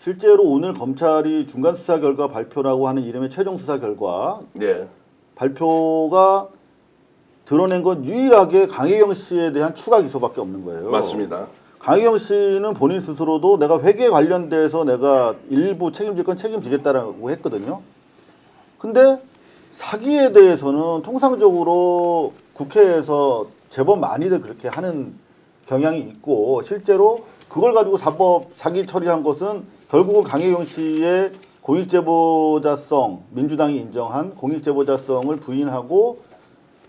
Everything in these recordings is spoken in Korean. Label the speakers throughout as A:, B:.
A: 실제로 오늘 검찰이 중간 수사 결과 발표라고 하는 이름의 최종 수사 결과
B: 네.
A: 발표가 드러낸 건 유일하게 강혜경 씨에 대한 추가 기소밖에 없는 거예요.
B: 맞습니다.
A: 강혜경 씨는 본인 스스로도 내가 회계에 관련돼서 내가 일부 책임질 건 책임지겠다라고 했거든요. 근데 사기에 대해서는 통상적으로 국회에서 제법 많이들 그렇게 하는 경향이 있고 실제로 그걸 가지고 사법 사기 처리한 것은 결국은 강혜경 씨의 공익제보자성, 민주당이 인정한 공익제보자성을 부인하고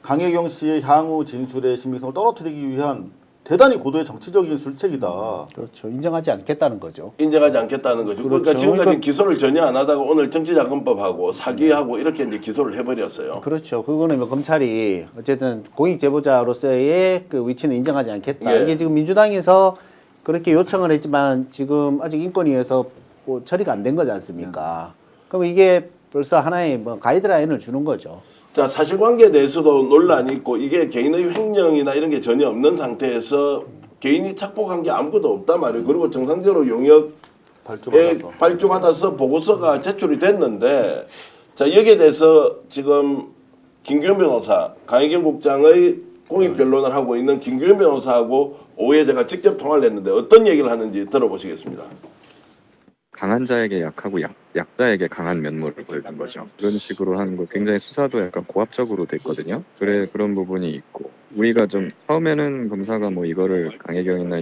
A: 강혜경 씨의 향후 진술의 신빙성을 떨어뜨리기 위한 대단히 고도의 정치적인 술책이다.
C: 그렇죠. 인정하지 않겠다는 거죠.
B: 인정하지 않겠다는 거죠.
C: 그렇죠.
B: 그러니까 지금까지
C: 그러니까
B: 기소를 전혀 안 하다가 오늘 정치자금법하고 사기하고 이렇게 이제 기소를 해버렸어요.
C: 그렇죠. 그거는 뭐 검찰이 어쨌든 공익제보자로서의 그 위치는 인정하지 않겠다.
B: 예.
C: 이게 지금 민주당에서 그렇게 요청을 했지만 지금 아직 인권위에서 뭐 처리가 안 된 거지 않습니까? 그럼 이게 벌써 하나의 뭐 가이드라인을 주는 거죠.
B: 자, 사실관계에 대해서도 논란이 있고 이게 개인의 횡령이나 이런 게 전혀 없는 상태에서 개인이 착복한 게 아무것도 없단 말이에요. 그리고 정상적으로 용역에 발주받아서 보고서가 제출이 됐는데 자, 여기에 대해서 지금 김규현 변호사, 강혜경 국장의 공익 변론을 하고 있는 김규현 변호사하고 오후에 제가 직접 통화를 했는데 어떤 얘기를 하는지 들어보시겠습니다.
D: 강한 자에게 약하고 약자에게 강한 면모를 보여준 거죠. 그런 식으로 하는 거 굉장히 수사도 약간 고압적으로 됐거든요. 그런 부분이 있고 우리가 좀 처음에는 검사가 뭐 이거를 강혜경이나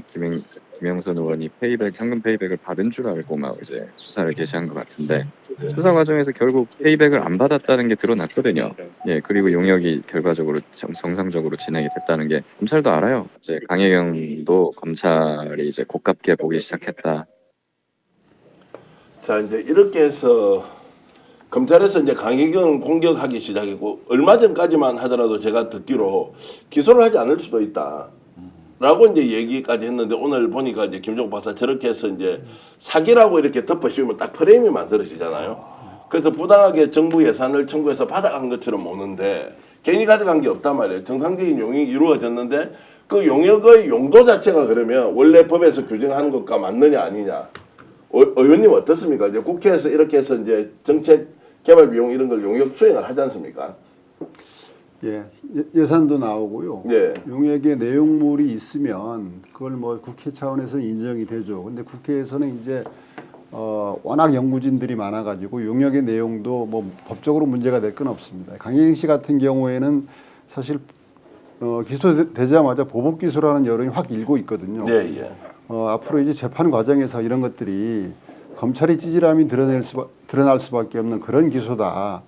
D: 김영선 의원이 현금 페이백을 받은 줄 알고 막 이제 수사를 개시한 것 같은데 수사 과정에서 결국 페이백을 안 받았다는 게 드러났거든요. 예, 그리고 용역이 결과적으로 정상적으로 진행이 됐다는 게 검찰도 알아요. 이제 강혜경도 검찰이 이제 고깝게 보기 시작했다.
B: 자, 이제 이렇게 해서 검찰에서 이제 강혜경을 공격하기 시작했고 얼마 전까지만 하더라도 제가 듣기로 기소를 하지 않을 수도 있다. 라고 이제 얘기까지 했는데 오늘 보니까 이제 김종국 박사 저렇게 해서 이제 사기라고 이렇게 덮어씌우면 딱 프레임이 만들어지잖아요. 그래서 부당하게 정부 예산을 청구해서 받아간 것처럼 오는데 개인이 가져간 게 없단 말이에요. 정상적인 용역이 이루어졌는데 그 용역의 용도 자체가 그러면 원래 법에서 규정하는 것과 맞느냐 아니냐. 의원님 어떻습니까? 이제 국회에서 이렇게 해서 이제 정책 개발 비용 이런 걸 용역 수행을 하지 않습니까?
E: 예, 예산도 나오고요.
B: 예.
E: 용역의 내용물이 있으면 그걸 뭐 국회 차원에서 인정이 되죠. 근데 국회에서는 이제 워낙 연구진들이 많아가지고 용역의 내용도 뭐 법적으로 문제가 될 건 없습니다. 강혜경 씨 같은 경우에는 사실 기소되자마자 보복 기소라는 여론이 확 일고 있거든요.
B: 네, 예.
E: 앞으로 이제 재판 과정에서 이런 것들이 검찰의 찌질함이 드러날 수밖에 없는 그런 기소다.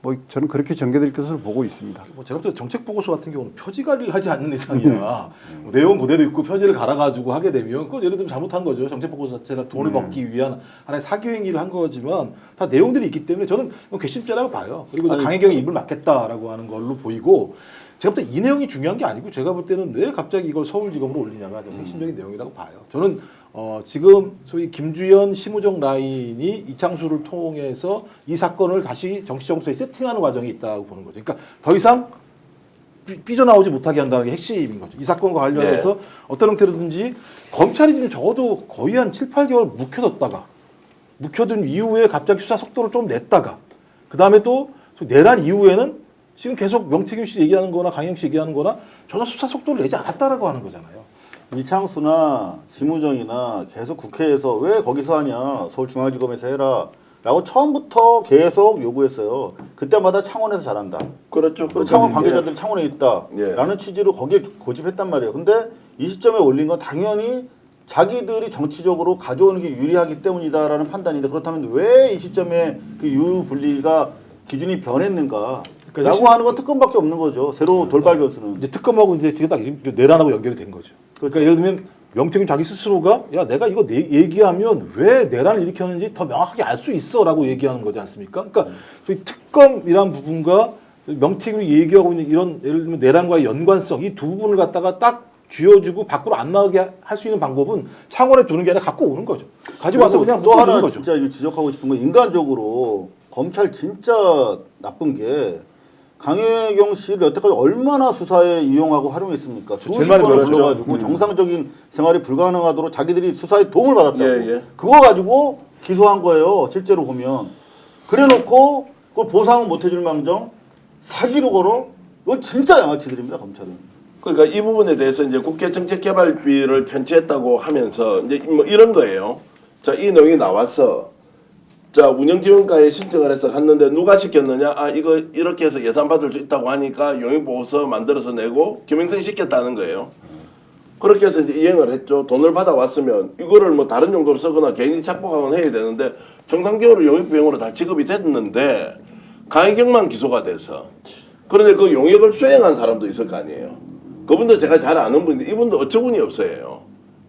E: 뭐 저는 그렇게 전개될 것으로 보고 있습니다.
F: 뭐 제가 볼 때 정책 보고서 같은 경우는 표지 관리를 하지 않는 이상이야. 내용 그대로 있고 표지를 갈아가지고 하게 되면 그건 예를 들면 잘못한 거죠. 정책 보고서 자체가 돈을 받기 위한 하나의 사기 행위를 한 거지만 다 내용들이 있기 때문에 저는 괘씸죄라고 봐요. 그리고 강혜경이 입을 막겠다라고 하는 걸로 보이고 제가 볼 때 이 내용이 중요한 게 아니고 제가 볼 때는 왜 갑자기 이걸 서울지검으로 올리냐가 좀 핵심적인 내용이라고 봐요. 저는 지금 소위 김주현 심우정 라인이 이창수를 통해서 이 사건을 다시 정치적으로 세팅하는 과정이 있다고 보는 거죠. 그러니까 더 이상 삐져나오지 못하게 한다는 게 핵심인 거죠. 이 사건과 관련해서 어떤 형태로든지 검찰이 지금 적어도 거의 한 7, 8개월 묵혀둔 이후에 갑자기 수사 속도를 좀 냈다가 그 다음에 또 내란 이후에는 지금 계속 명태균 씨 얘기하는 거나 강영 씨 얘기하는 거나 전혀 수사 속도를 내지 않았다라고 하는 거잖아요.
A: 이창수나 심우정이나 계속 국회에서 왜 거기서 하냐 서울중앙지검에서 해라 라고 처음부터 계속 요구했어요. 그때마다 창원에서 잘한다.
B: 그렇죠.
A: 그리고 창원 관계자들이 창원에 있다
B: 예.
A: 라는 취지로 거기에 고집했단 말이에요. 근데 이 시점에 올린 건 당연히 자기들이 정치적으로 가져오는 게 유리하기 때문이다라는 판단인데 그렇다면 왜 이 시점에 그 유분리가 기준이 변했는가
F: 그러니까
A: 라고 하는 건 특검밖에 없는 거죠. 새로 돌발 변수는.
F: 이제 특검하고 이제 지금 딱 내란하고 연결이 된 거죠. 그러니까 예를 들면 명태균 자기 스스로가 야 내가 이거 얘기하면 왜 내란을 일으켰는지 더 명확하게 알 수 있어라고 얘기하는 거지 않습니까? 그러니까 저희 특검이란 부분과 명태균이 얘기하고 있는 이런 예를 들면 내란과의 연관성 이 두 부분을 갖다가 딱 쥐어주고 밖으로 안 나가게 할 수 있는 방법은 창원에 두는 게 아니라 갖고 오는 거죠. 가지고 와서 그냥
A: 또 하나
F: 거죠.
A: 진짜 지적하고 싶은 건 인간적으로 검찰 진짜 나쁜 게 강혜경 씨를 여태까지 얼마나 수사에 이용하고 활용했습니까? 수십 번을 불러가지고 정상적인 생활이 불가능하도록 자기들이 수사에 도움을 받았다고.
B: 예, 예.
A: 그거 가지고 기소한 거예요. 실제로 보면. 그래놓고 그걸 보상은 못 해줄 망정 사기로 걸어. 이건 진짜 양아치들입니다, 검찰은.
B: 그러니까 이 부분에 대해서 이제 국회 정책개발비를 편취했다고 하면서 이제 뭐 이런 거예요. 자, 이 내용이 나왔어. 자, 운영지원과에 신청을 해서 갔는데 누가 시켰느냐? 아, 이거 이렇게 해서 예산 받을 수 있다고 하니까 용역보고서 만들어서 내고 김영선이 시켰다는 거예요. 그렇게 해서 이제 이행을 했죠. 돈을 받아왔으면 이거를 뭐 다른 용도로 쓰거나 개인이 착복하거나 해야 되는데 정상적으로 용역비용으로 다 지급이 됐는데 강혜경만 기소가 돼서 그런데 그 용역을 수행한 사람도 있을 거 아니에요. 그분도 제가 잘 아는 분인데 이분도 어처구니 없어요.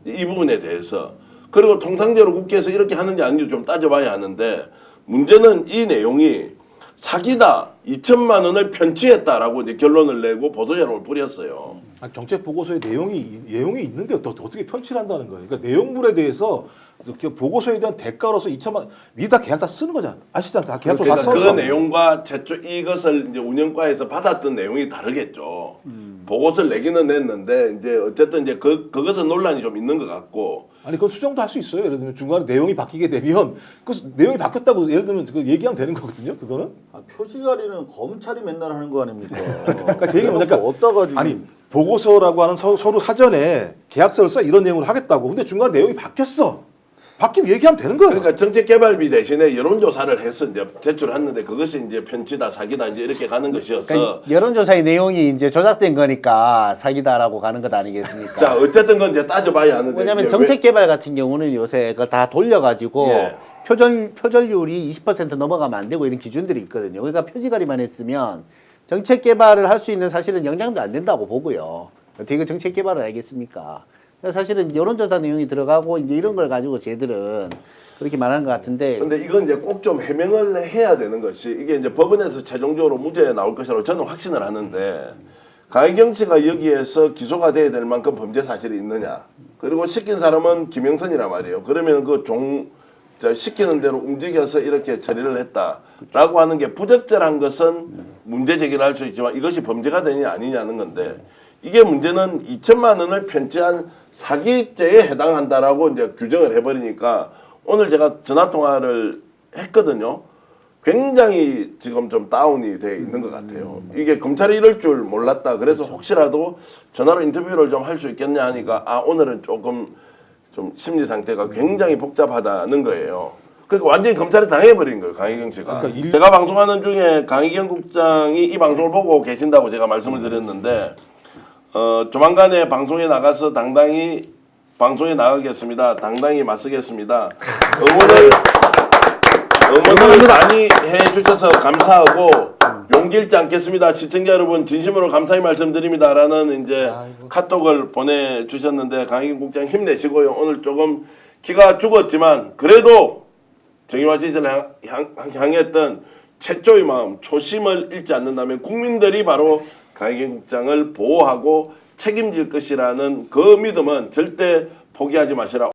B: 이 부분에 대해서. 그리고 통상적으로 국회에서 이렇게 하는지 아닌지 좀 따져봐야 하는데 문제는 이 내용이 사기다 2천만 원을 편취했다라고 이제 결론을 내고 보도자료를 뿌렸어요.
F: 아니, 정책 보고서에 내용이 있는데 어떻게 편취를 한다는 거예요. 그러니까 내용물에 대해서 이렇게 보고서에 대한 대가로서 2천만 원 미리 다 계약서 쓰는 거잖아. 아시잖아. 다 계약서 다
B: 그러니까
F: 써서.
B: 그 내용과 최초 이것을 이제 운영과에서 받았던 내용이 다르겠죠. 보고서를 내기는 냈는데 이제 어쨌든 이제 그것은 논란이 좀 있는 것 같고.
F: 아니 그건 수정도 할 수 있어요. 예를 들면 중간에 내용이 바뀌게 되면 그 내용이 바뀌었다고 예를 들면 그 얘기하면 되는 거거든요. 그거는.
A: 아, 표지가리는 검찰이 맨날 하는 거 아닙니까?
F: 그러니까 제 얘기는 뭐냐면
A: 어디다가 지금
F: 아니 보고서라고 하는 서로 사전에 계약서를 써 이런 내용을 하겠다고. 근데 중간에 내용이 바뀌었어. 바뀌면 얘기하면 되는 거예요.
B: 그러니까 정책개발비 대신에 여론조사를 해서 이제 제출했는데 그것이 이제 편취다 사기다 이제 이렇게 가는 것이어서.
C: 그러니까 여론조사의 내용이 이제 조작된 거니까 사기다라고 가는 것 아니겠습니까?
B: 자 어쨌든 건 이제 따져봐야 하는데.
C: 왜냐하면
B: 이제
C: 정책개발 같은 경우는 요새 그걸 다 돌려가지고
B: 예.
C: 표절률이 20% 넘어가면 안 되고 이런 기준들이 있거든요. 그러니까 표지가리만 했으면 정책개발을 할 수 있는 사실은 영향도 안 된다고 보고요. 어떻게 그 정책개발을 알겠습니까? 사실은 여론조사 내용이 들어가고 이제 이런 걸 가지고 쟤들은 그렇게 말하는 것 같은데.
B: 근데 이건 이제 꼭 좀 해명을 해야 되는 것이 이게 이제 법원에서 최종적으로 무죄 나올 것이라고 저는 확신을 하는데 강혜경 씨가 여기에서 기소가 돼야 될 만큼 범죄 사실이 있느냐. 그리고 시킨 사람은 김영선이란 말이에요. 그러면 그 시키는 대로 움직여서 이렇게 처리를 했다라고 하는 게 부적절한 것은 문제 제기를 할 수 있지만 이것이 범죄가 되느냐 아니냐는 건데 이게 문제는 2천만 원을 편취한 사기죄에 해당한다라고 이제 규정을 해버리니까 오늘 제가 전화 통화를 했거든요. 굉장히 지금 좀 다운이 돼 있는 것 같아요. 이게 검찰이 이럴 줄 몰랐다. 그래서 혹시라도 전화로 인터뷰를 좀 할 수 있겠냐 하니까 아 오늘은 조금 좀 심리 상태가 굉장히 복잡하다는 거예요. 그러니까 완전히 검찰에 당해버린 거예요, 강희경 씨가.
F: 그러니까
B: 제가 방송하는 중에 강희경 국장이 이 방송을 보고 계신다고 제가 말씀을 드렸는데 조만간에 방송에 나가서 당당히 방송에 나가겠습니다. 당당히 맞서겠습니다. 응원을 많이 해주셔서 감사하고 용기 잃지 않겠습니다. 시청자 여러분 진심으로 감사히 말씀드립니다라는 이제 카톡을 보내주셨는데 강희경 국장 힘내시고요. 오늘 조금 기가 죽었지만 그래도 정의와 진실을 향했던 최초의 마음, 초심을 잃지 않는다면 국민들이 바로 강희경 국장을 보호하고 책임질 것이라는 그 믿음은 절대 포기하지 마시라.